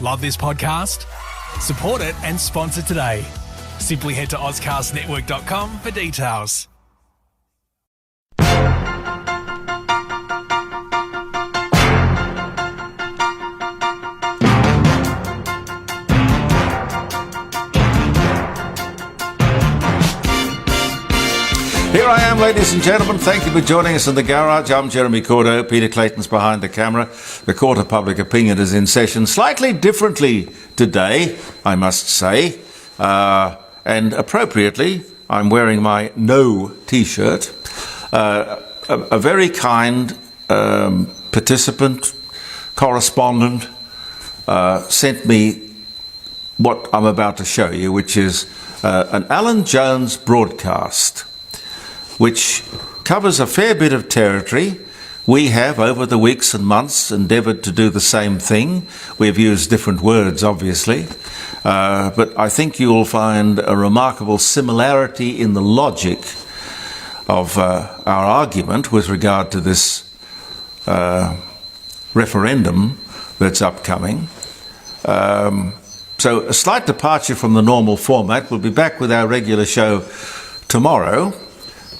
Love this podcast? Support it and sponsor today. Simply head to AuscastNetwork.com for details. Here I am, ladies and gentlemen. Thank you for joining us in the garage. I'm Jeremy Cordo. Peter Clayton's behind the camera. The Court of Public Opinion is in session slightly differently today, I must say. And appropriately, I'm wearing my No T-shirt. A very kind participant, correspondent, sent me what I'm about to show you, which is an Alan Jones broadcast, which covers a fair bit of territory. We have, over the weeks and months, endeavoured to do the same thing. We've used different words, obviously, but I think you'll find a remarkable similarity in the logic of our argument with regard to this referendum that's upcoming. So a slight departure from the normal format. We'll be back with our regular show tomorrow.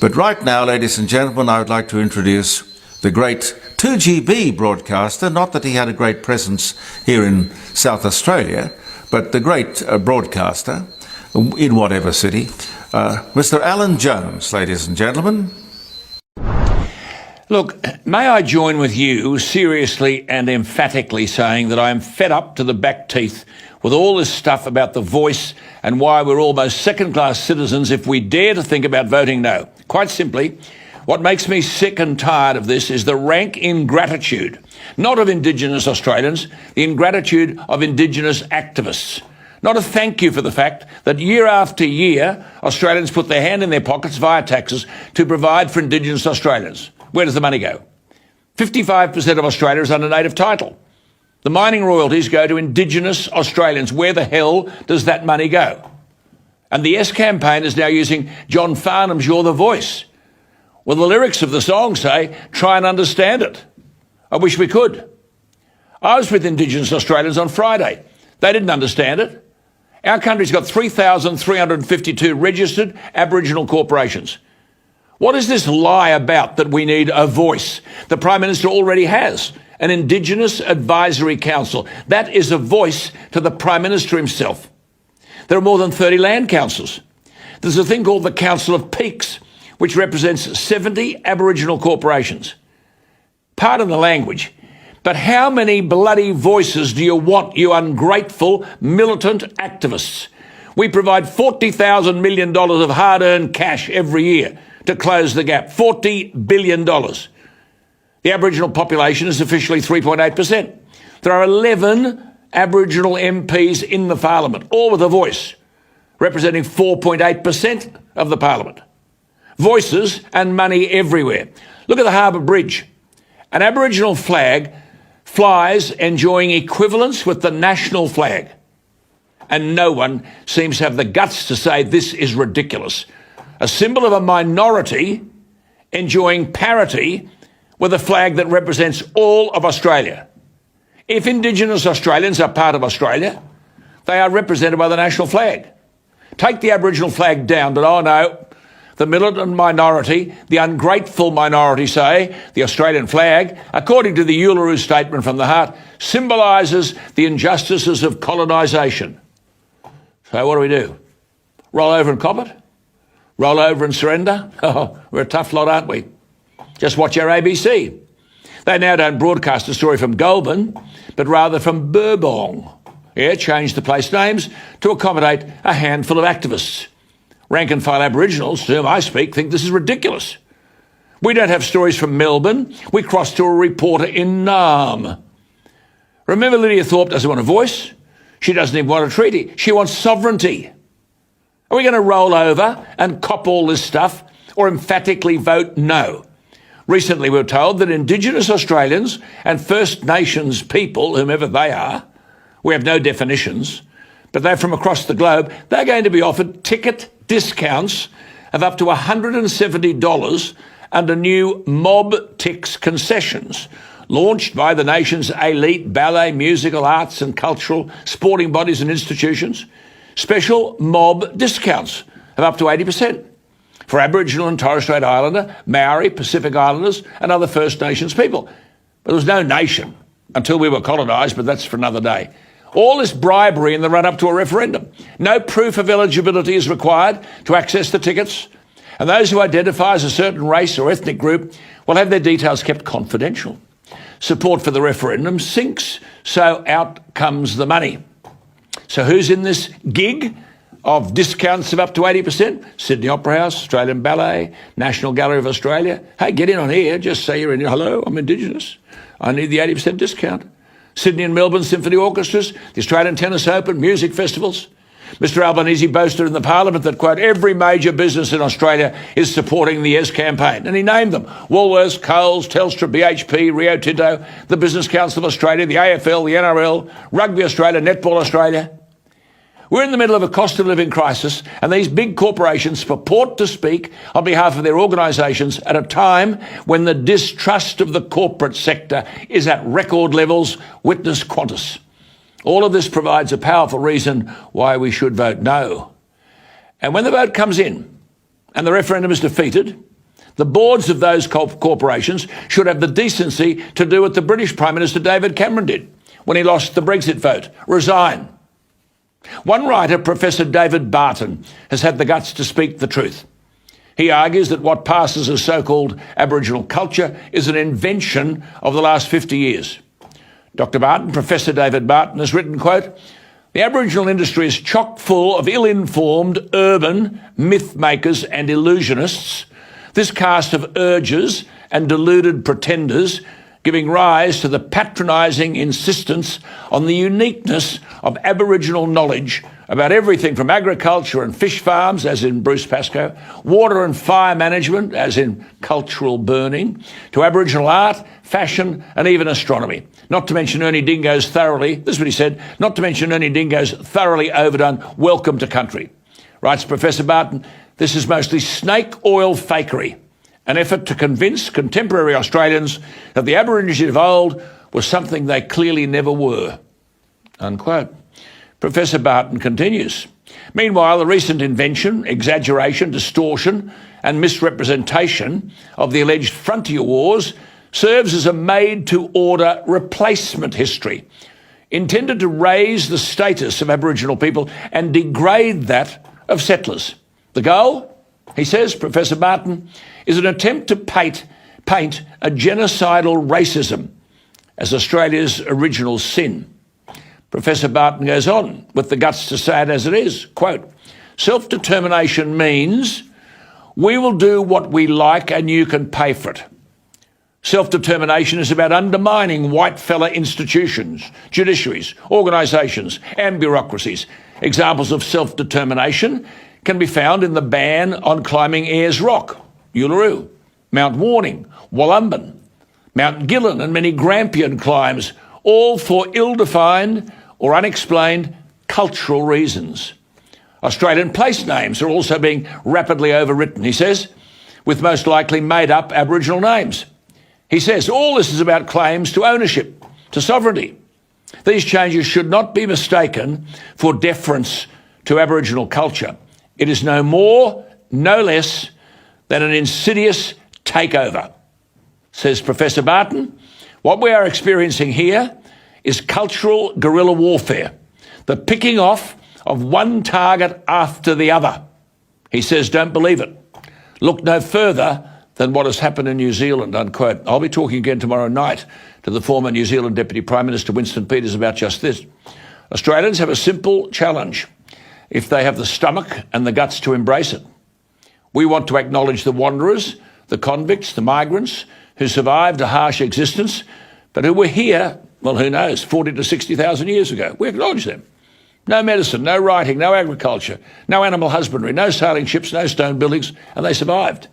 But right now, ladies and gentlemen, I would like to introduce the great 2GB broadcaster, not that he had a great presence here in South Australia, but the great broadcaster in whatever city, Mr. Alan Jones, ladies and gentlemen. Look, may I join with you seriously and emphatically saying that I am fed up to the back teeth with all this stuff about the voice and why we're almost second-class citizens if we dare to think about voting no. Quite simply, what makes me sick and tired of this is the rank ingratitude, not of Indigenous Australians, the ingratitude of Indigenous activists. Not a thank you for the fact that year after year, Australians put their hand in their pockets via taxes to provide for Indigenous Australians. Where does the money go? 55% of Australia is under native title. The mining royalties go to Indigenous Australians. Where the hell does that money go? And the Yes campaign is now using John Farnham's You're the Voice. Well, the lyrics of the song say, try and understand it. I wish we could. I was with Indigenous Australians on Friday. They didn't understand it. Our country's got 3,352 registered Aboriginal corporations. What is this lie about that we need a voice? The Prime Minister already has an Indigenous Advisory Council. That is a voice to the Prime Minister himself. There are more than 30 land councils. There's a thing called the Council of Peaks, which represents 70 Aboriginal corporations. Pardon the language, but how many bloody voices do you want, you ungrateful, militant activists? We provide $40,000 million of hard-earned cash every year to close the gap. $40 billion. The Aboriginal population is officially 3.8%. There are 11 Aboriginal MPs in the Parliament, all with a voice, representing 4.8% of the Parliament. Voices and money everywhere. Look at the Harbour Bridge. An Aboriginal flag flies enjoying equivalence with the national flag. And no one seems to have the guts to say this is ridiculous. A symbol of a minority enjoying parity with a flag that represents all of Australia. If Indigenous Australians are part of Australia, they are represented by the national flag. Take the Aboriginal flag down, but oh no, the militant minority, the ungrateful minority say, the Australian flag, according to the Uluru Statement from the Heart, symbolises the injustices of colonisation. So what do? Roll over and cop it? Roll over and surrender? Oh, we're a tough lot, aren't we? Just watch our ABC. They now don't broadcast a story from Goulburn, but rather from Burbong. Yeah, change the place names to accommodate a handful of activists. Rank and file Aboriginals, to whom I speak, think this is ridiculous. We don't have stories from Melbourne. We cross to a reporter in Naarm. Remember, Lydia Thorpe doesn't want a voice. She doesn't even want a treaty. She wants sovereignty. Are we going to roll over and cop all this stuff or emphatically vote no? Recently, we were told that Indigenous Australians and First Nations people, whomever they are, we have no definitions, but they're from across the globe, they're going to be offered ticket discounts of up to $170 under new mob tix concessions. launched by the nation's elite ballet, musical, arts and cultural, sporting bodies and institutions, special mob discounts of up to 80% for Aboriginal and Torres Strait Islander, Maori, Pacific Islanders and other First Nations people. But there was no nation until we were colonised, but that's for another day. All this bribery in the run-up to a referendum. No proof of eligibility is required to access the tickets, and those who identify as a certain race or ethnic group will have their details kept confidential. Support for the referendum sinks, so out comes the money. So who's in this gig of discounts of up to 80%? Sydney Opera House, Australian Ballet, National Gallery of Australia. Hey, get in on here. Just say you're in. Hello, I'm Indigenous. I need the 80% discount. Sydney and Melbourne Symphony Orchestras, the Australian Tennis Open, music festivals. Mr Albanese boasted in the Parliament that, quote, every major business in Australia is supporting the Yes campaign. And he named them: Woolworths, Coles, Telstra, BHP, Rio Tinto, the Business Council of Australia, the AFL, the NRL, Rugby Australia, Netball Australia. We're in the middle of a cost of living crisis, and these big corporations purport to speak on behalf of their organisations at a time when the distrust of the corporate sector is at record levels, witness Qantas. All of this provides a powerful reason why we should vote no. And when the vote comes in and the referendum is defeated, the boards of those corporations should have the decency to do what the British Prime Minister David Cameron did when he lost the Brexit vote: resign. One writer, Professor David Barton, has had the guts to speak the truth. He argues that what passes as so-called Aboriginal culture is an invention of the last 50 years. Dr. Barton, Professor David Barton, has written, quote, the Aboriginal industry is chock full of ill-informed urban myth makers and illusionists, this cast of urges and deluded pretenders, giving rise to the patronising insistence on the uniqueness of Aboriginal knowledge about everything from agriculture and fish farms, as in Bruce Pascoe, water and fire management, as in cultural burning, to Aboriginal art, fashion and even astronomy. Not to mention Ernie Dingo's thoroughly, this is what he said, not to mention Ernie Dingo's thoroughly overdone welcome to country. Writes Professor Barton, this is mostly snake oil fakery, an effort to convince contemporary Australians that the Aborigines of old was something they clearly never were. Unquote. Professor Barton continues. Meanwhile, the recent invention, exaggeration, distortion and misrepresentation of the alleged frontier wars serves as a made-to-order replacement history intended to raise the status of Aboriginal people and degrade that of settlers. The goal, he says, Professor Barton, is an attempt to paint a genocidal racism as Australia's original sin. Professor Barton goes on with the guts to say it as it is, quote, self-determination means we will do what we like and you can pay for it. Self-determination is about undermining white-fella institutions, judiciaries, organisations and bureaucracies. Examples of self-determination can be found in the ban on climbing Ayers Rock, Uluru, Mount Warning, Wollumban, Mount Gillen and many Grampian climbs, all for ill-defined or unexplained cultural reasons. Australian place names are also being rapidly overwritten, he says, with most likely made-up Aboriginal names. He says all this is about claims to ownership, to sovereignty. These changes should not be mistaken for deference to Aboriginal culture. It is no more, no less than an insidious takeover. Says Professor Barton, what we are experiencing here is cultural guerrilla warfare, the picking off of one target after the other. He says, don't believe it. Look no further than what has happened in New Zealand, unquote. I'll be talking again tomorrow night to the former New Zealand Deputy Prime Minister Winston Peters about just this. Australians have a simple challenge if they have the stomach and the guts to embrace it. We want to acknowledge the wanderers, the convicts, the migrants who survived a harsh existence, but who were here, well, who knows, 40 to 60,000 years ago. We acknowledge them. No medicine, no writing, no agriculture, no animal husbandry, no sailing ships, no stone buildings, and they survived.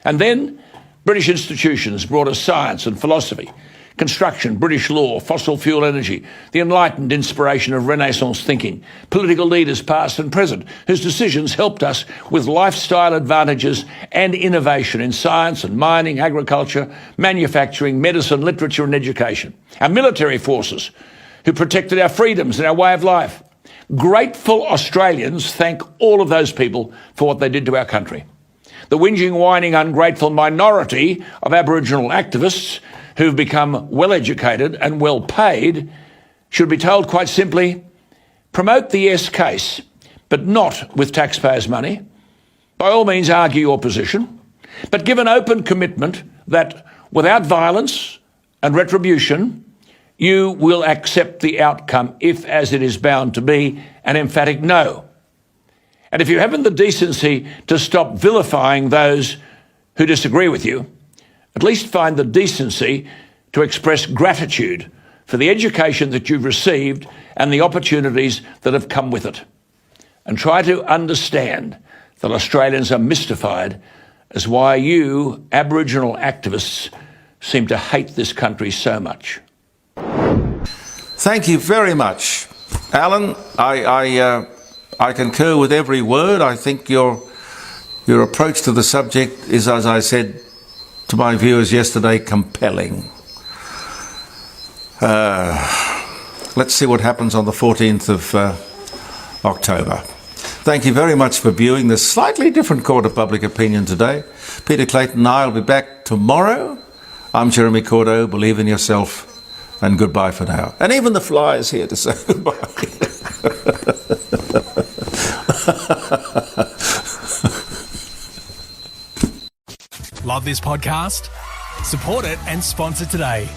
And then British institutions brought us science and philosophy, construction, British law, fossil fuel energy, the enlightened inspiration of Renaissance thinking, political leaders past and present, whose decisions helped us with lifestyle advantages and innovation in science and mining, agriculture, manufacturing, medicine, literature and education. Our military forces, who protected our freedoms and our way of life. Grateful Australians thank all of those people for what they did to our country. The whinging, whining, ungrateful minority of Aboriginal activists who've become well-educated and well-paid should be told quite simply, promote the yes case, but not with taxpayers' money. By all means, argue your position, but give an open commitment that without violence and retribution, you will accept the outcome if, as it is bound to be, an emphatic no. And if you haven't the decency to stop vilifying those who disagree with you, at least find the decency to express gratitude for the education that you've received and the opportunities that have come with it. And try to understand that Australians are mystified as why you, Aboriginal activists, seem to hate this country so much. Thank you very much, Alan. I concur with every word. I think your approach to the subject is, as I said to my viewers yesterday, compelling. Let's see what happens on the 14th of October. Thank you very much for viewing this slightly different Court of Public Opinion today. Peter Clayton and I will be back tomorrow. I'm Jeremy Cordeaux. Believe in yourself, and goodbye for now. And even the fly is here to say goodbye. Love this podcast? Support it and sponsor today.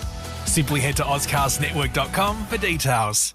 Simply head to AuscastNetwork.com for details.